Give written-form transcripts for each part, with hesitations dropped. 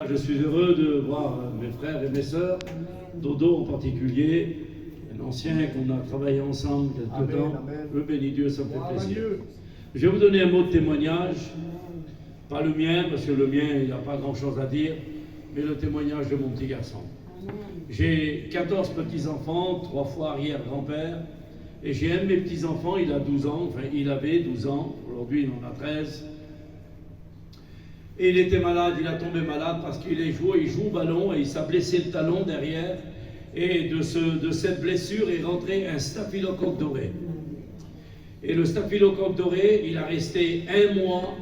Je suis heureux de voir mes frères et mes sœurs, Dodo en particulier, un ancien qu'on a travaillé ensemble quelque temps. Je bénis Dieu, ça me fait plaisir. Je vais vous donner un mot de témoignage, pas le mien, parce que le mien, il n'a pas grand-chose à dire, mais le témoignage de mon petit garçon. J'ai 14 petits-enfants, 3 fois arrière-grand-père, et j'ai un de mes petits-enfants, il a 12 ans, enfin il avait 12 ans, aujourd'hui il en a 13. Et il était malade, il a tombé malade parce qu'il joue au ballon et il s'est blessé le talon derrière. Et de cette blessure est rentré un staphylocoque doré. Et le staphylocoque doré, il a resté 1 mois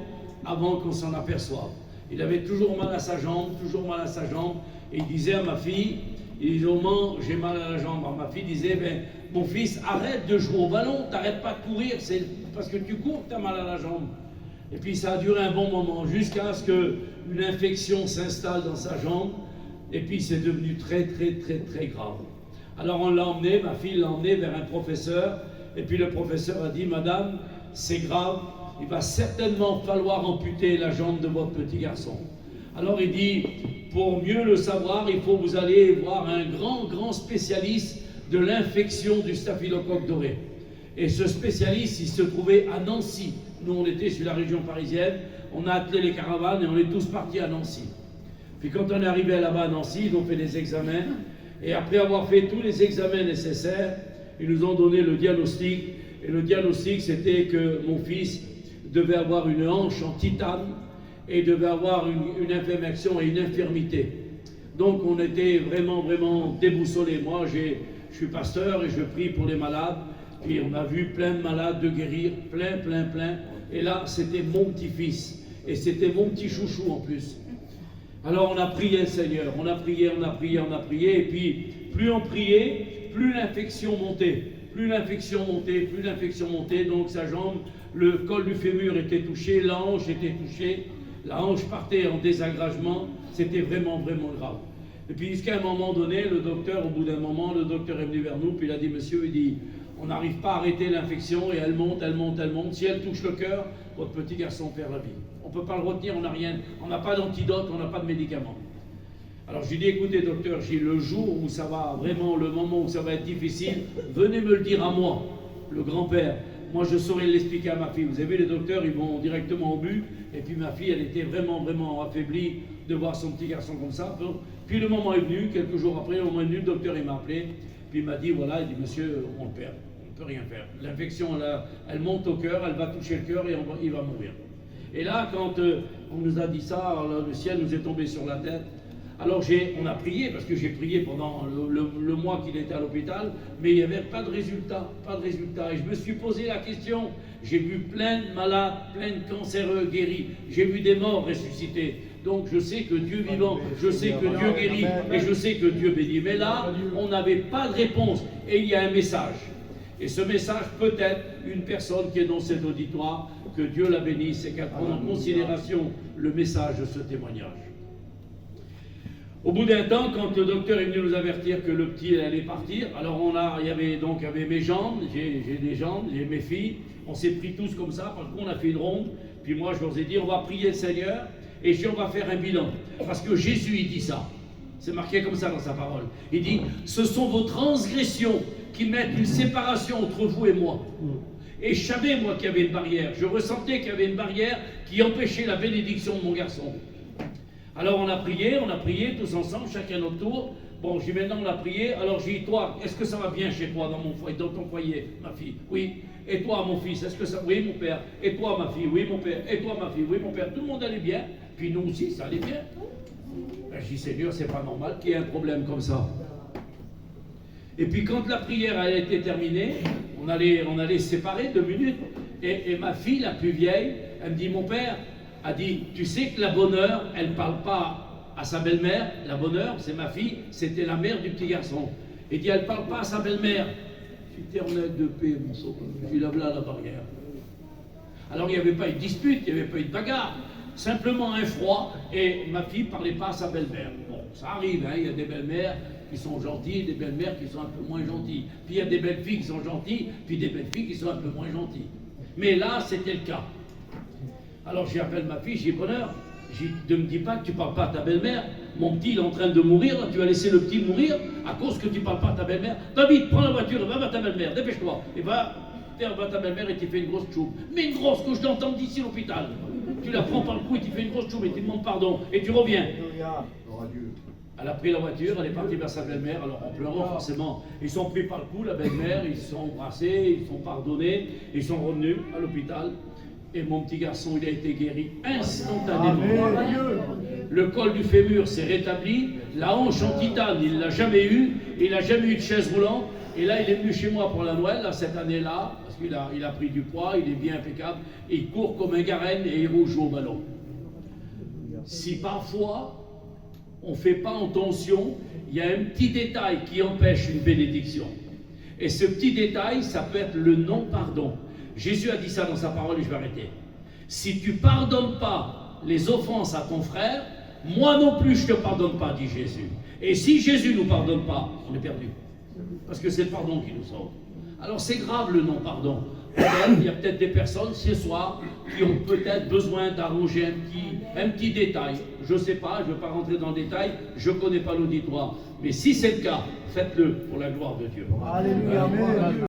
avant qu'on s'en aperçoive. Il avait toujours mal à sa jambe, Et il disait à ma fille, il disait, maman, j'ai mal à la jambe. Alors ma fille disait, ben, mon fils, arrête de jouer au ballon, t'arrêtes pas de courir, c'est parce que tu cours que t'as mal à la jambe. Et puis ça a duré un bon moment, jusqu'à ce qu'une infection s'installe dans sa jambe, et puis c'est devenu très grave. Alors on l'a emmené, ma fille l'a emmené vers un professeur, et puis le professeur a dit, madame, c'est grave, il va certainement falloir amputer la jambe de votre petit garçon. Alors il dit, pour mieux le savoir, il faut que vous allez voir un grand spécialiste de l'infection du staphylocoque doré. Et ce spécialiste, il se trouvait à Nancy. Nous, on était sur la région parisienne, on a attelé les caravanes et on est tous partis à Nancy. Puis quand on est arrivé là-bas à Nancy, ils ont fait des examens. Et après avoir fait tous les examens nécessaires, ils nous ont donné le diagnostic. Et le diagnostic, c'était que mon fils devait avoir une hanche en titane et devait avoir une inflammation et une infirmité. Donc on était vraiment déboussolés. Moi, je suis pasteur et je prie pour les malades. Puis on a vu plein de malades de guérir, plein. Et là, c'était mon petit-fils. Et c'était mon petit chouchou en plus. Alors on a prié le Seigneur, on a prié. Et puis, plus on priait, plus l'infection montait. Donc sa jambe, le col du fémur était touché, la hanche était touchée. La hanche partait en désagrégement. C'était vraiment grave. Et puis jusqu'à un moment donné, au bout d'un moment, le docteur est venu vers nous, puis il a dit, monsieur, il dit, on n'arrive pas à arrêter l'infection et elle monte. Si elle touche le cœur, votre petit garçon perd la vie. On ne peut pas le retenir, on n'a rien, on n'a pas d'antidote, on n'a pas de médicaments. Alors j'ai dit, écoutez docteur, j'ai le jour où ça va vraiment, le moment où ça va être difficile, venez me le dire à moi, le grand-père. Moi je saurais l'expliquer à ma fille. Vous avez les docteurs, ils vont directement au but. Et puis ma fille, elle était vraiment affaiblie de voir son petit garçon comme ça. Puis le moment est venu, quelques jours après, le moment est venu, le docteur il m'a appelé. Puis il m'a dit, voilà, il dit, monsieur, on le perd, on ne peut rien faire. L'infection, elle monte au cœur, elle va toucher le cœur et il va mourir. Et là, quand on nous a dit ça, alors là, le ciel nous est tombé sur la tête. Alors on a prié, parce que j'ai prié pendant le mois qu'il était à l'hôpital, mais il n'y avait pas de résultat. Et je me suis posé la question, j'ai vu plein de malades, plein de cancéreux guéris, j'ai vu des morts ressuscités. Donc je sais que Dieu vivant, je sais que Dieu guérit, et je sais que Dieu bénit. Mais là, on n'avait pas de réponse, et il y a un message. Et ce message peut être une personne qui est dans cet auditoire, que Dieu la bénisse et qu'elle prenne en considération le message de ce témoignage. Au bout d'un temps, quand le docteur est venu nous avertir que le petit allait partir, alors il y avait mes jambes, j'ai des jambes, j'ai mes filles, on s'est pris tous comme ça, parce qu'on a fait une ronde, puis moi je leur ai dit, on va prier le Seigneur, et puis on va faire un bilan. Parce que Jésus, il dit ça, c'est marqué comme ça dans sa parole. Il dit, ce sont vos transgressions qui mettent une séparation entre vous et moi. Et je savais, moi, qu'il y avait une barrière, je ressentais qu'il y avait une barrière qui empêchait la bénédiction de mon garçon. Alors on a prié tous ensemble, chacun notre tour. Bon, j'ai maintenant on a prié, alors j'ai dit, toi, est-ce que ça va bien chez toi, dans ton foyer, ma fille? Oui. Et toi, mon fils, est-ce que ça... Oui, mon père. Et toi, ma fille? Oui, mon père. Et toi, ma fille? Oui, mon père. Tout le monde allait bien, puis nous aussi, ça allait bien. Ben, je dis, Seigneur, c'est pas normal qu'il y ait un problème comme ça. Et puis quand la prière a été terminée, on allait se séparer 2 minutes, et ma fille, la plus vieille, elle me dit, mon père a dit, tu sais que la bonne heure, elle ne parle pas à sa belle-mère, la bonne heure, c'est ma fille, c'était la mère du petit garçon. Elle dit, elle ne parle pas à sa belle-mère. Éternel de paix, mon sauveur, il a là la barrière. Alors il n'y avait pas eu de dispute, il n'y avait pas eu de bagarre, simplement un froid, et ma fille ne parlait pas à sa belle-mère. Bon, ça arrive, hein, il y a des belles-mères qui sont gentilles, des belles-mères qui sont un peu moins gentilles. Puis il y a des belles filles qui sont gentilles, puis des belles filles qui sont un peu moins gentilles. Mais là, c'était le cas. Alors j'appelle ma fille, j'ai bonheur. Ne me dis pas que tu ne parles pas à ta belle-mère. Mon petit, il est en train de mourir, là, tu vas laisser le petit mourir à cause que tu ne parles pas à ta belle-mère. David, prends la voiture et va à ta belle-mère, dépêche-toi. Et va à ta belle-mère et tu fais une grosse choupe. Mais une grosse que je l'entends d'ici l'hôpital. Tu la prends par le cou et tu fais une grosse choupe et tu demandes pardon. Et tu reviens. Elle a pris la voiture, elle est partie vers sa belle-mère, alors en pleurant forcément. Ils sont pris par le cou, la belle-mère, ils se sont embrassés, ils sont pardonnés, ils sont revenus à l'hôpital. Et mon petit garçon, il a été guéri instantanément. Le col du fémur s'est rétabli, la hanche en titane, il ne l'a jamais eu, il n'a jamais eu de chaise roulante. Et là, il est venu chez moi pour la Noël, là, cette année-là, parce qu'il a pris du poids, il est bien impeccable, il court comme un garenne et il joue au ballon. Si parfois, on ne fait pas attention, il y a un petit détail qui empêche une bénédiction. Et ce petit détail, ça peut être le non-pardon. Jésus a dit ça dans sa parole et je vais arrêter. Si tu ne pardonnes pas les offenses à ton frère, moi non plus je ne te pardonne pas, dit Jésus. Et si Jésus ne nous pardonne pas, on est perdu. Parce que c'est le pardon qui nous sauve. Alors c'est grave le non-pardon. Il y a peut-être des personnes ce soir qui ont peut-être besoin d'arranger un petit détail. Je ne sais pas, je ne veux pas rentrer dans le détail, je ne connais pas l'auditoire. Mais si c'est le cas, faites-le pour la gloire de Dieu. Alléluia, amen.